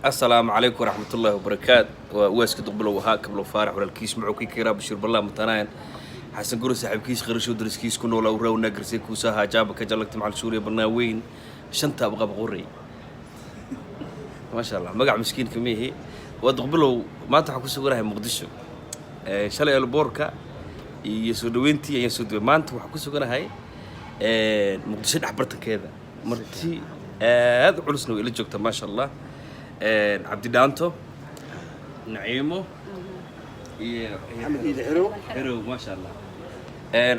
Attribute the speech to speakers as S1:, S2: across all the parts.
S1: السلام عليكم ورحمة الله وبركاته واسك دقبلو وها قبل فارح ولا الكيس معو كي كيرا بشير بالله متناين حسن قرو صاحب كيس غير شو درس كيس كنا ولا وراو نقرسي كوساها جابك جلقت مع سوريا برناوين شنطة أبغى بغوري ما شاء الله مقع مسكين كميه ودقبلو ما تحكوا سوراها مقدشو شلي البوركا يسودوينتي يسودو ما انتو حكوا سوراها هاي مقدشو حبرتك كذا مرتي هذا علسنا إلى جوكتا ما شاء الله عبد دانتو نعيمو
S2: محمد
S1: حلو ما شاء الله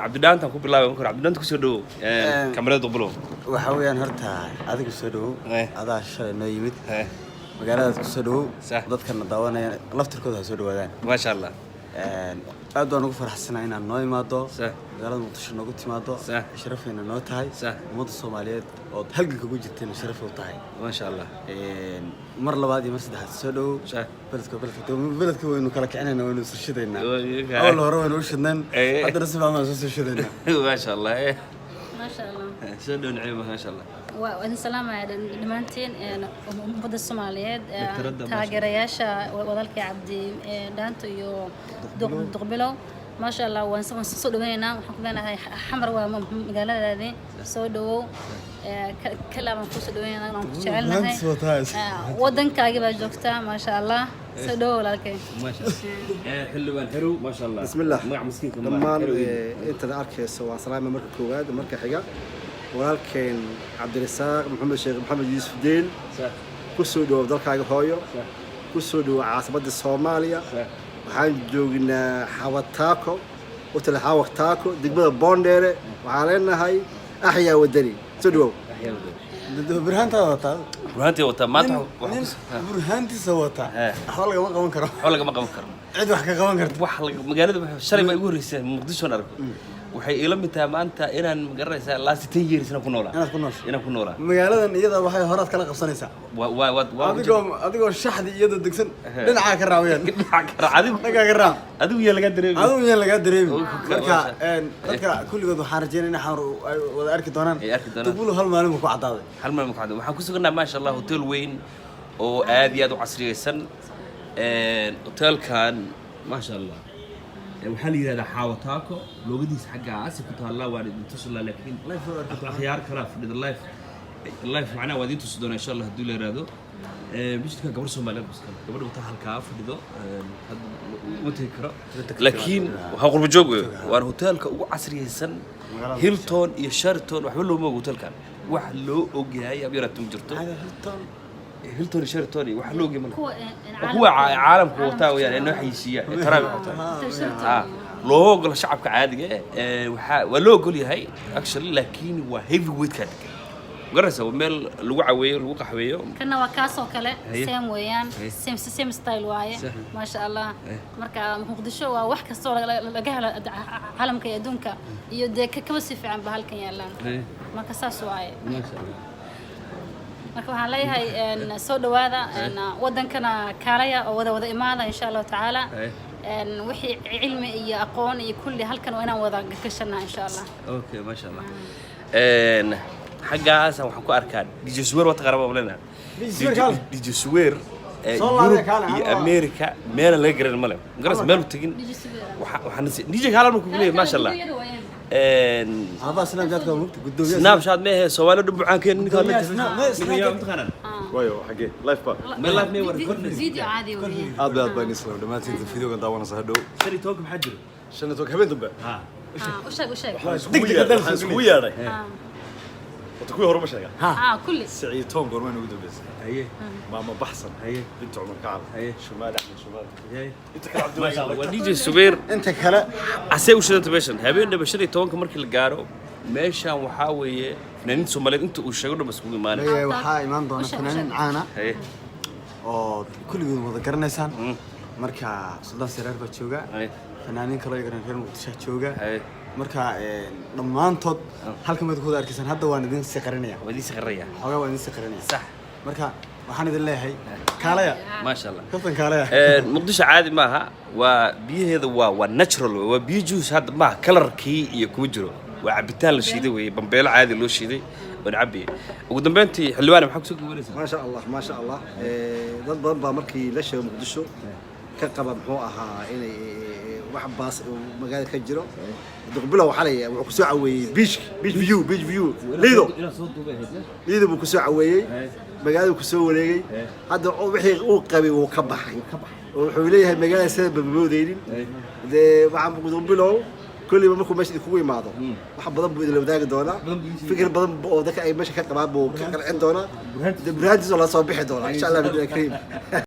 S1: عبد دانتو كو بلاوي ممكن عبد دانتو كسو دو كاميرا دبلو
S2: waxa weeyaan horta adiga soo dhaw adaa shalay noo yimid magaalada soo dhaw dadkana daawanaya laftirkooda soo dhawaadaan
S1: ما شاء الله
S2: aad baan ugu faraxsanahay inaan noo imaado magaalada Muqdisho noogu timaado sharafeena noo tahay ummadda Soomaaliyeed oo halganka ku jirtay sharaf u tahay
S1: ما شاء الله
S2: mar labaad iyo mar saddexaad soo dhaw beledka waynu kala kicinayna waynu soo shidaynaa awal hore waynu u shidnaan haddana si fiican soo shidaynaa
S1: ما شاء الله
S3: ما شاء الله
S1: soo dhow Naciimo ما شاء الله
S3: وإن سلام دمانتين مبدا الصوماليات تاجرياشا وذلك عبدي دانتو يو دقبلو ما شاء الله وانسان صدق هنا حكمنا هاي حمر ومقالة هذه صدقوا كلام صدق هنا شغلنا هاي ودن كاجبا جوكتا ما شاء الله صدقوا لك
S1: ما شاء الله حلوان حلو ما شاء الله
S4: بسم الله
S1: مع مسكين
S4: لما انت اركي سوا سلامه مركه كوغاد مركه خيغا walaalkeen Cabdirasaaq Maxamed Sheekh Maxamed Yuusuf Deel ku soo dhaw dalkaaga hooyo ku soo dhaw caasimada Soomaaliya waxaan joognaa Xawataako hotel Xawataako degmada Boondere waxaan leenahay ahya wadani soo dhaw
S2: burhaanta wata
S1: ما تعرف
S2: burhaanti sawata xawla ma qaban karo
S1: حولك ما قام كرم
S2: cid wax ka qaban karto
S1: wax magaalada shalay ma igu horeysay Muqdisho arko waxay ila mid tahay maanta inaan magaraysaa last 10 years inaan ku noolaa inaan ku noolaa
S2: magaaladan iyada waxay horaad kala qabsanaysaa adigoo shaxdi iyada degsan dhinaca ka raawayaan adigu yaa laga dareemi marka dadka kulligood waxaan rajeynaynaa ay wada arki doonaan dubulu hal maalin ku cadaaday
S1: waxaan ku sugnaa ma sha Allah hotel weyn oo aad iyo aad u casriyeysan hotelkan ma sha Allah waxaa la yiraahdaa Xawataako loogadiisa xagga aasi ku taala waa intusla laakiin khiyaar kala fadhida life macna waa intu sidoo insha Allah hadii la yiraahdo bishka gabar Soomaaliyeed bas gabar wata halka fadhido wati karo laakiin waxa qurbo joog waa hotelka ugu casriyeysan Hilton iyo Sheraton waxba loo moogo hotelkan wax loo ogyahay abiyaratum jirto Hilton Sheraton wax loo ogyahay هو عالم كوتا ويعني إنه حيسيا ترى لو قل شعب كعادي ولو قل هاي أكشلي لكن هو هيفي ويت كده قرصة ومال الوعوية الوقحوية
S3: كنا وكاسو كله سيم ويان سيم ستايل واي ما شاء الله مركا مقدشو وحكة صورة لقاها عالم كيدونك يوديك كوسي في عم بهالكيالان مركا ساس واي
S1: ما شاء الله
S3: marka waxaan leeyahay soo dhawaada wadankana kaalaya oo wada imaada insha Allah taala wixii cilmi iyo aqoon iyo kulli halkan waa inaan wada gashanaa insha Allah
S1: okay ma sha Allah xagaas waxaan ku arkaa DJ Suwer wata qaraba walena DJ Suwer Europe iyo America meel la garan male garas meel u tagin waxaan DJ kala ku leeyahay ma sha Allah
S2: هذا سناب جاتك وقت قدومي
S1: سناب شات ما هي سوالو دب عن كين نقول لك
S4: وايو حقي لايف با
S1: ما لايف مي ورا
S3: فيديو عادي وريه
S4: ابيض باين اسلام لما تنزل الفيديو كان داوانا صهدو
S1: شري توك محجر
S4: شنو توك هبين دبا
S3: وش
S4: سويا راي وتكوي هرب شيء
S3: كل
S4: سعيد توم قرمين وقدو بس
S1: هي
S4: ماما بحسن
S1: هي
S4: بنت عمر كعب
S1: هي
S4: شمال احمد شمال
S1: هي
S4: انت كان عبد
S1: ما شاء الله ودي سوبر
S2: انت كلا
S1: عسى وش انت بيشن هبين ده بشري توك مركي الجارو ماشي وحاوي فنانين سوماليين انت وشغلوا بس كوي مالك
S2: ايه waxaa iman doona fanaaniin caana
S1: هي
S2: oo kulligood wada garanaysaan marka Suldaan Siraar ba jooga fanaaniin kale oo reer Muqdisho jooga marka dhamaantood halkan mid ku arkaysan hadda waan idin si qarinaya xogaa waan idin si qarinaya
S1: صح
S2: marka waxaan idin leeyahay kaalaya
S1: ما شاء الله
S2: kaftan kaalaya
S1: مقدشة عادي maaha waa biyaheeda waa natural waa biyo juice hadda ma colorkii iyo kuma jiro waa cabitaan la shiiday way bambeelo caadi loo shiiday ونعبي وقدمتي حلوانه محك سوق وريسه
S4: ما شاء الله ما شاء الله dad badan baa markii la sheego Muqdisho ka qaba muxuu ahaa inay wax baas magaalada ka jiro duqbilow xalay wuxuu ku soo caweeyay beach view liido buu ku soo caweeyay magaalada ku soo wareegay hadda wixii uu qabay uu ka baxay wuxuu leeyahay magaalada sida babowdeedin waxa duqbilow كل ما ممكن ماشي يكون يماضو واحد بدن لو ذاك دونا فكر بدن او ذاك اي ماشي كقباب وكقلعين دونا برهانتي ولا صباح دونا ان شاء الله باذن الله كريم